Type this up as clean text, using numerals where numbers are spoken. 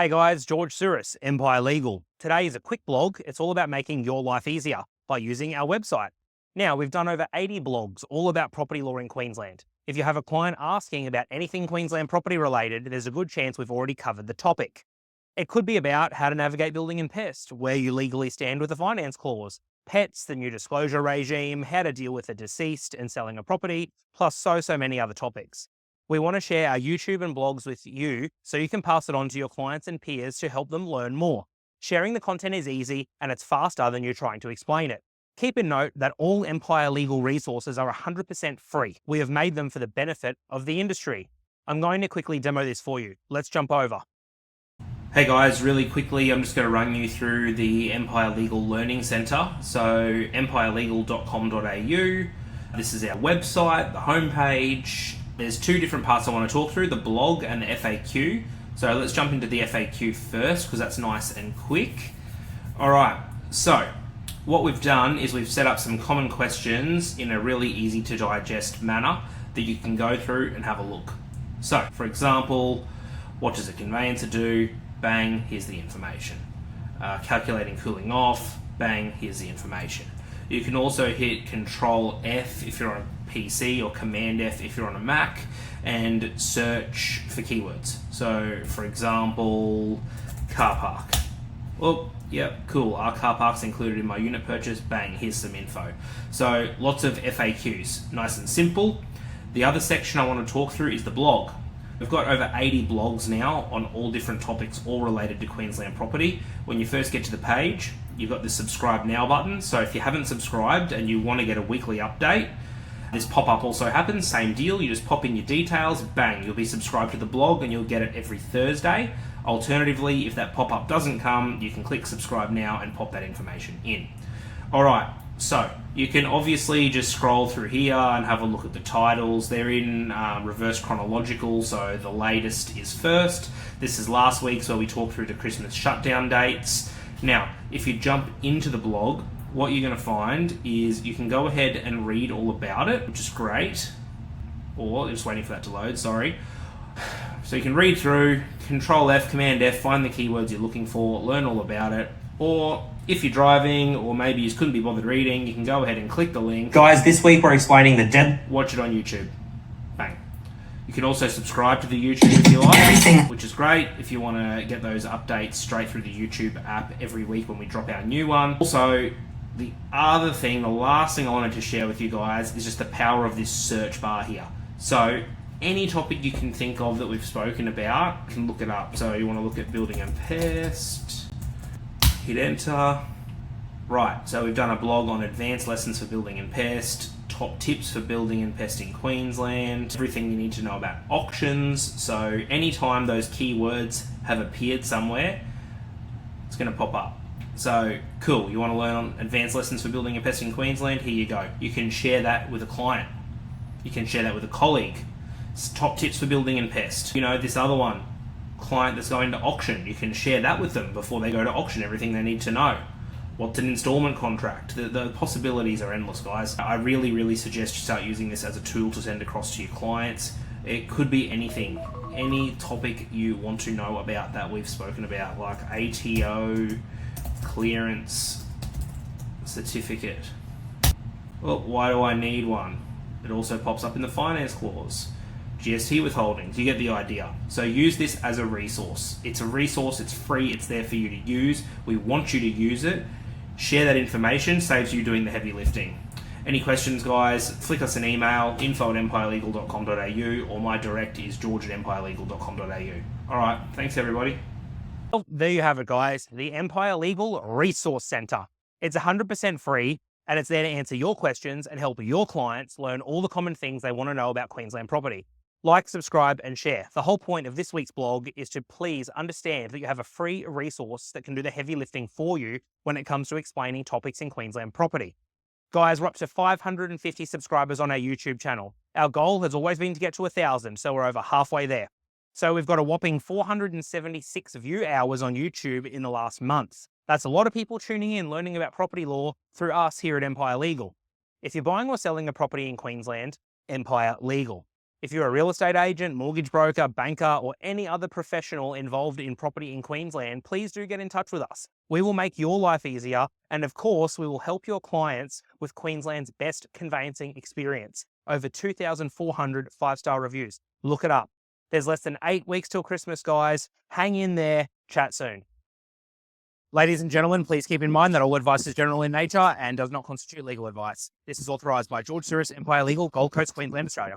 Hey guys, George Suris, Empire Legal. Today is a quick blog. It's all about making your life easier by using our website. Now, we've done over 80 blogs all about property law in Queensland. If you have a client asking about anything Queensland property related, there's a good chance we've already covered the topic. It could be about how to navigate building and pest, where you legally stand with the finance clause, pets, the new disclosure regime, how to deal with a deceased and selling a property, plus so many other topics. We want to share our YouTube and blogs with you so you can pass it on to your clients and peers to help them learn more. Sharing the content is easy and it's faster than you trying to explain it. Keep in note that all Empire Legal resources are 100% free. We have made them for the benefit of the industry. I'm going to quickly demo this for you. Let's jump over. Hey guys, really quickly, I'm just going to run you through the Empire Legal Learning Centre. So empirelegal.com.au. This is our website, the homepage. There's two different parts I want to talk through, the blog and the FAQ. So let's jump into the FAQ first because that's nice and quick. All right, so what we've done is we've set up some common questions in a really easy to digest manner that you can go through and have a look. So, for example, what does a conveyancer do? Bang, here's the information. Calculating cooling off, bang, here's the information. You can also hit Control F if you're on a PC or Command F if you're on a Mac and search for keywords. So, for example, car park. Oh, yep, cool. Our car park's included in my unit purchase. Bang, here's some info. So, lots of FAQs. Nice and simple. The other section I want to talk through is the blog. We've got over 80 blogs now on all different topics, all related to Queensland property. When you first get to the page, you've got the subscribe now button. So if you haven't subscribed and you want to get a weekly update, this pop-up also happens, same deal. You just pop in your details, bang, you'll be subscribed to the blog and you'll get it every Thursday. Alternatively, if that pop-up doesn't come, you can click subscribe now and pop that information in. All right. So, you can obviously just scroll through here and have a look at the titles. They're in reverse chronological, so the latest is first. This is last week's where we talked through the Christmas shutdown dates. Now, if you jump into the blog, what you're going to find is you can go ahead and read all about it, which is great. Or, just waiting for that to load, sorry. So you can read through, Control F, Command F, find the keywords you're looking for, learn all about it. Or if you're driving, or maybe you just couldn't be bothered reading, you can go ahead and click the link. Guys, this week we're explaining the watch it on YouTube. Bang. You can also subscribe to the YouTube if you like, which is great if you want to get those updates straight through the YouTube app every week when we drop our new one. Also, the last thing I wanted to share with you guys is just the power of this search bar here. So, any topic you can think of that we've spoken about, you can look it up. So you want to look at building and pest. Hit enter. Right, so we've done a blog on advanced lessons for building and pest, top tips for building and pest in Queensland, everything you need to know about auctions. So anytime those keywords have appeared somewhere, it's going to pop up. So cool, you want to learn on advanced lessons for building and pest in Queensland? Here you go. You can share that with a client. You can share that with a colleague. It's top tips for building and pest. You know, this other one, client that's going to auction, you can share that with them before they go to auction, everything they need to know. What's an installment contract? The possibilities are endless, guys. I really suggest you start using this as a tool to send across to your clients. It could be anything, any topic you want to know about that we've spoken about, like ATO, clearance, certificate. Well, why do I need one? It also pops up in the finance clause. GST withholdings, you get the idea. So use this as a resource. It's a resource, it's free, it's there for you to use. We want you to use it. Share that information, saves you doing the heavy lifting. Any questions, guys, flick us an email, info@empirelegal.com.au, or my direct is george@empirelegal.com.au. All right, thanks everybody. Well, there you have it, guys. The Empire Legal Resource Centre. It's 100% free, and it's there to answer your questions and help your clients learn all the common things they want to know about Queensland property. Like, subscribe, and share. The whole point of this week's blog is to please understand that you have a free resource that can do the heavy lifting for you when it comes to explaining topics in Queensland property. Guys, we're up to 550 subscribers on our YouTube channel. Our goal has always been to get to 1,000, so we're over halfway there. So we've got a whopping 476 view hours on YouTube in the last month. That's a lot of people tuning in, learning about property law through us here at Empire Legal. If you're buying or selling a property in Queensland, Empire Legal. If you're a real estate agent, mortgage broker, banker, or any other professional involved in property in Queensland, please do get in touch with us. We will make your life easier, and of course, we will help your clients with Queensland's best conveyancing experience. Over 2,400 five-star reviews. Look it up. There's less than 8 weeks till Christmas, guys. Hang in there. Chat soon. Ladies and gentlemen, please keep in mind that all advice is general in nature and does not constitute legal advice. This is authorised by George Souris Empire Legal, Gold Coast, Queensland, Australia.